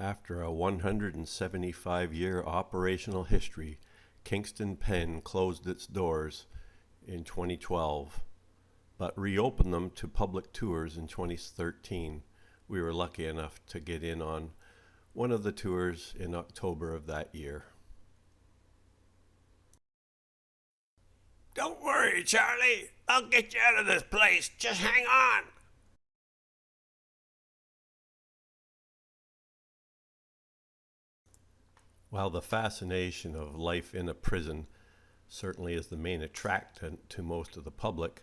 After a 175-year operational history, Kingston Pen closed its doors in 2012, but reopened them to public tours in 2013. We were lucky enough to get in on one of the tours in October of that year. Don't worry, Charlie. I'll get you out of this place. Just hang on. While the fascination of life in a prison certainly is the main attractant to most of the public,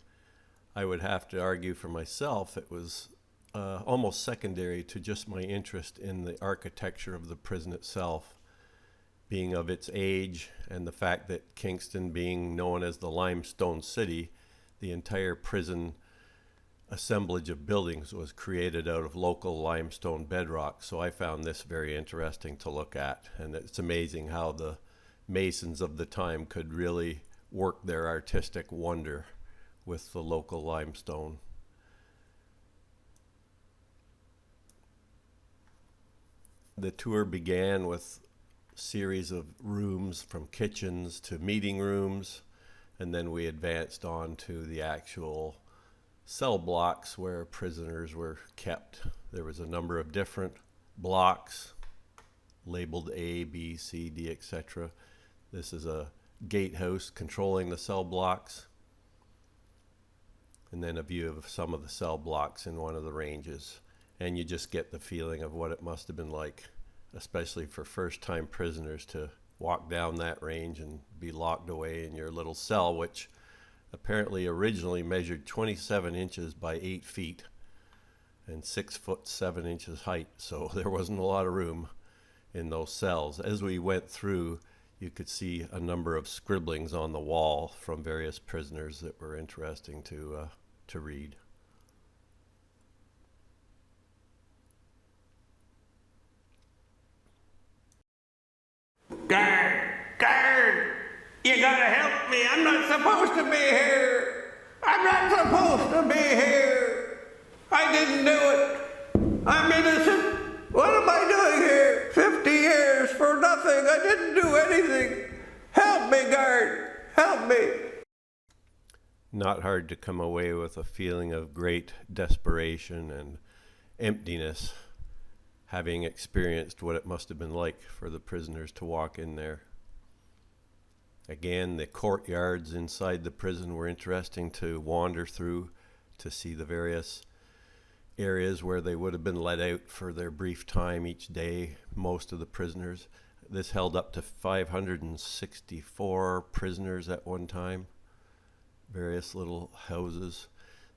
I would have to argue for myself it was almost secondary to just my interest in the architecture of the prison itself, being of its age and the fact that Kingston being known as the Limestone City, the entire prison assemblage of buildings was created out of local limestone bedrock. So I found this very interesting to look at, and it's amazing how the masons of the time could really work their artistic wonder with the local limestone. The tour began with a series of rooms from kitchens to meeting rooms, and then we advanced on to the actual cell blocks where prisoners were kept. There was a number of different blocks labeled A, B, C, D, etc. This is a gatehouse controlling the cell blocks, and then a view of some of the cell blocks in one of the ranges. And you just get the feeling of what it must have been like, especially for first-time prisoners, to walk down that range and be locked away in your little cell, which apparently originally measured 27 inches by 8 feet and 6 foot 7 inches height. So there wasn't a lot of room in those cells. As we went through, you could see a number of scribblings on the wall from various prisoners that were interesting to read. Guard! You gotta help me. I'm not supposed to be here. I'm not supposed to be here. I didn't do it. I'm innocent. What am I doing here? 50 years for nothing. I didn't do anything. Help me, guard. Help me. Not hard to come away with a feeling of great desperation and emptiness, having experienced what it must have been like for the prisoners to walk in there. Again, the courtyards inside the prison were interesting to wander through, to see the various areas where they would have been let out for their brief time each day, most of the prisoners. This held up to 564 prisoners at one time, various little houses.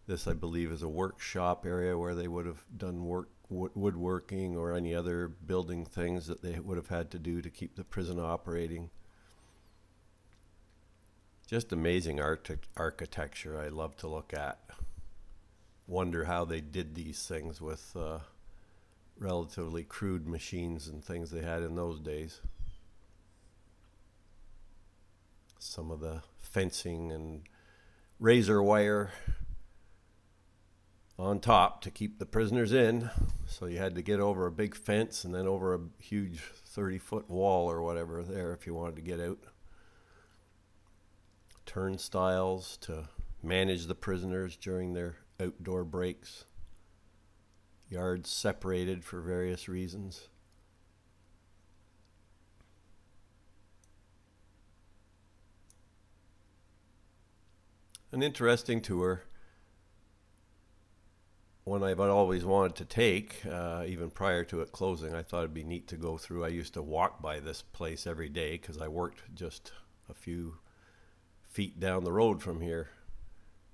This, I believe, is a workshop area where they would have done woodworking or any other building things that they would have had to do to keep the prison operating. Just amazing architecture I love to look at. Wonder how they did these things with relatively crude machines and things they had in those days. Some of the fencing and razor wire on top to keep the prisoners in. So you had to get over a big fence and then over a huge 30-foot wall or whatever there if you wanted to get out. Turnstiles to manage the prisoners during their outdoor breaks. Yards separated for various reasons. An interesting tour. One I've always wanted to take, even prior to it closing. I thought it'd be neat to go through. I used to walk by this place every day because I worked just a few feet down the road from here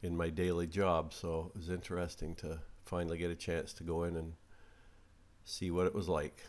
in my daily job, so it was interesting to finally get a chance to go in and see what it was like.